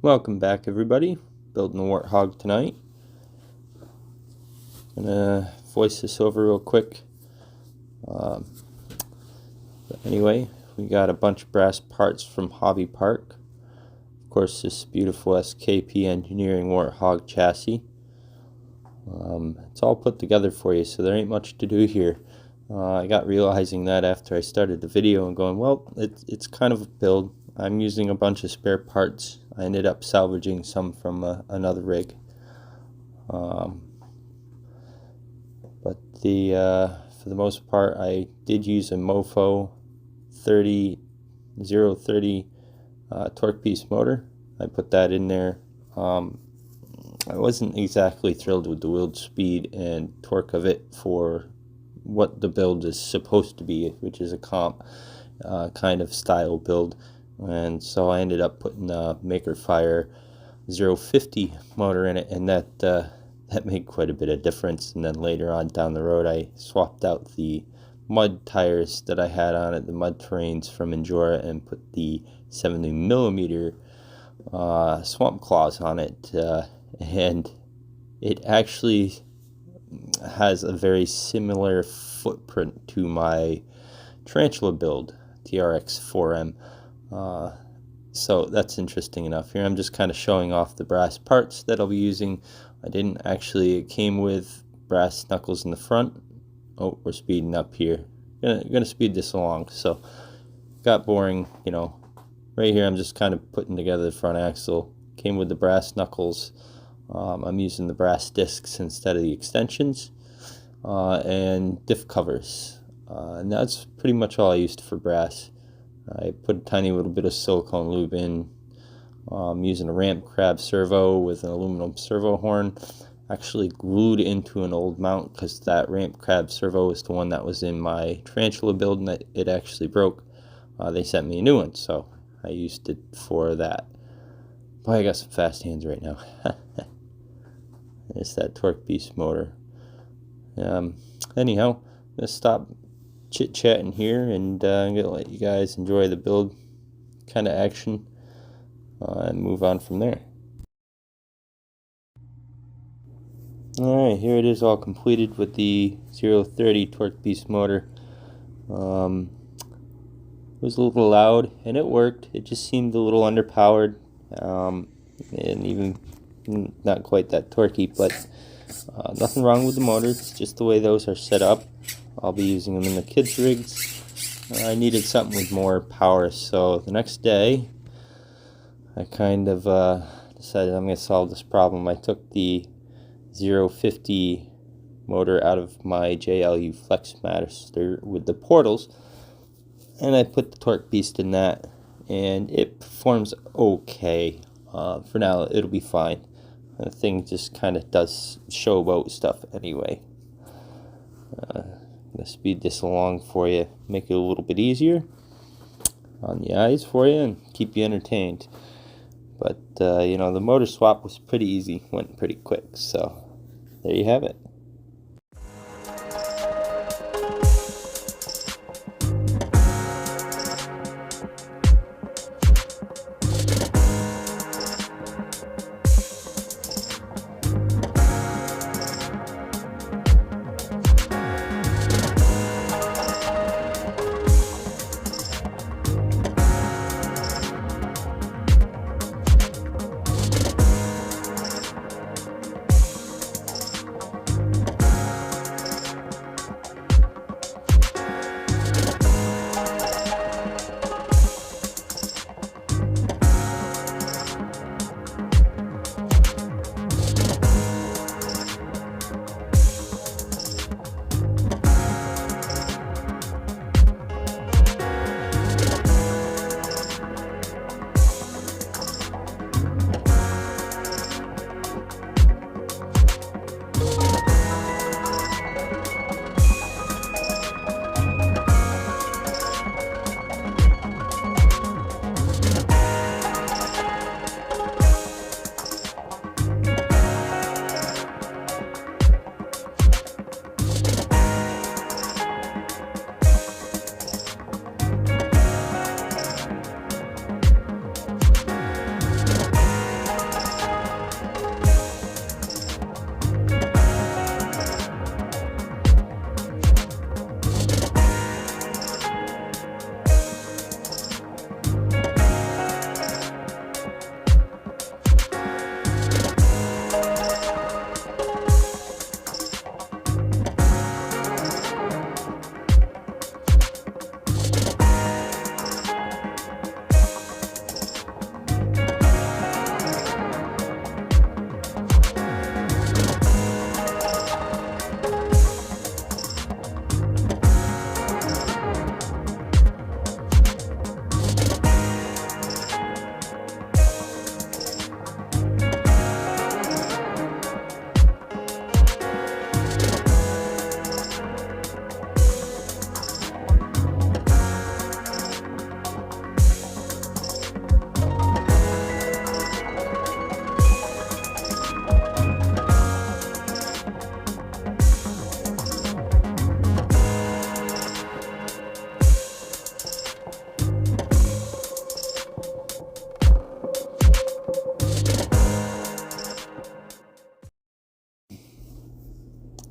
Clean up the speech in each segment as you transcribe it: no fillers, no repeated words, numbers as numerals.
Welcome back, everybody. Building the Warthog tonight. I'm gonna voice this over real quick. But anyway, we got a bunch of brass parts from Hobby Park. Of course, this beautiful SKPEngineering Warthog chassis. It's all put together for you, so there ain't much to do here. I got realizing that after I started the video and going, well, it's kind of a build. I'm using a bunch of spare parts. I ended up salvaging some from another rig. But for the most part, I did use a Mofo 030 torque piece motor. I put that in there. I wasn't exactly thrilled with the wheel speed and torque of it for what the build is supposed to be, which is a comp kind of style build. And so I ended up putting a Makerfire 050 motor in it, and that made quite a bit of difference. And then later on down the road, I swapped out the mud tires that I had on it, the mud terrains from Injora, and put the 70mm swamp claws on it, and it actually has a very similar footprint to my tarantula build, TRX 4M. So that's interesting enough. Here I'm just kind of showing off the brass parts that I'll be using. I didn't actually, it came with brass knuckles in the front. Oh, we're speeding up here. Gonna speed this along. So got boring, you know. Right here I'm just kind of putting together the front axle. Came with the brass knuckles. I'm using the brass discs instead of the extensions, and diff covers, and that's pretty much all I used for brass. I put a tiny little bit of silicone lube in. Using a ramp crab servo with an aluminum servo horn, actually glued into an old mount, because that ramp crab servo is the one that was in my tarantula build and it actually broke. They sent me a new one, so I used it for that. Boy, I got some fast hands right now. It's that torque piece motor. Anyhow, let's stop chit-chatting here, and I'm gonna let you guys enjoy the build kind of action, and move on from there. Alright, here it is all completed with the 030 torque piece motor. It was a little loud, and it worked. It just seemed a little underpowered, and even not quite that torquey, but nothing wrong with the motor. It's just the way those are set up. I'll be using them in the kids' rigs. I needed something with more power, so the next day I kind of decided I'm going to solve this problem. I took the 050 motor out of my JLU Flexmaster with the portals, and I put the torque beast in that, and it performs okay. For now, it'll be fine. The thing just kind of does showboat stuff anyway. I'm going to speed this along for you, make it a little bit easier on the eyes for you, and keep you entertained. But, you know, the motor swap was pretty easy, went pretty quick, so there you have it.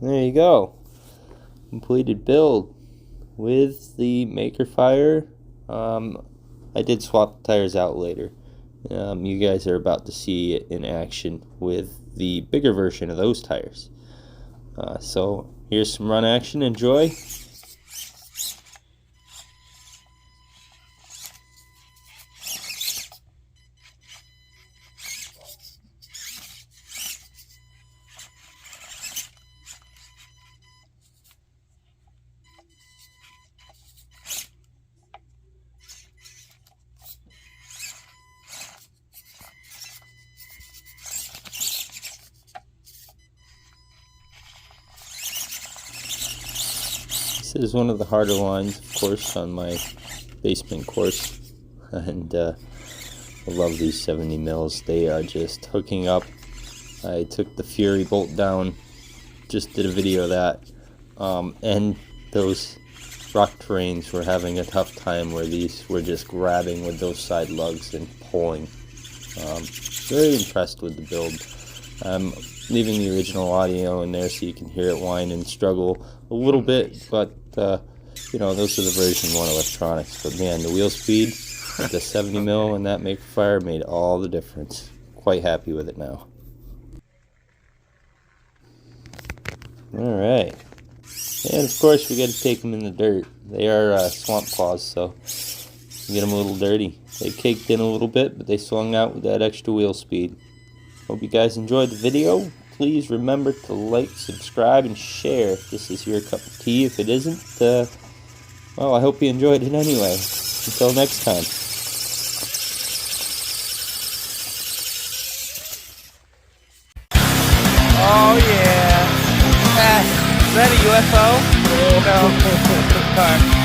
there you go. Completed build with the Makerfire. I did swap the tires out later. You guys are about to see it in action with the bigger version of those tires. So here's some run action. Enjoy. This is one of the harder lines, of course, on my basement course, and I love these 70 mils. They are just hooking up. I took the Fury bolt down, just did a video of that, and those rock terrains were having a tough time where these were just grabbing with those side lugs and pulling. Very impressed with the build. I'm leaving the original audio in there so you can hear it whine and struggle a little bit, but you know, those are the version 1 electronics. But man, the wheel speed with the 70 mil and that Makerfire made all the difference. Quite happy with it now. Alright, and of course we got to take them in the dirt. They are swamp claws, so get them a little dirty. They caked in a little bit, but they swung out with that extra wheel speed. Hope you guys enjoyed the video. Please remember to like, subscribe, and share if this is your cup of tea. If it isn't, well, I hope you enjoyed it anyway. Until next time. Oh yeah. Is that a UFO? No. Car.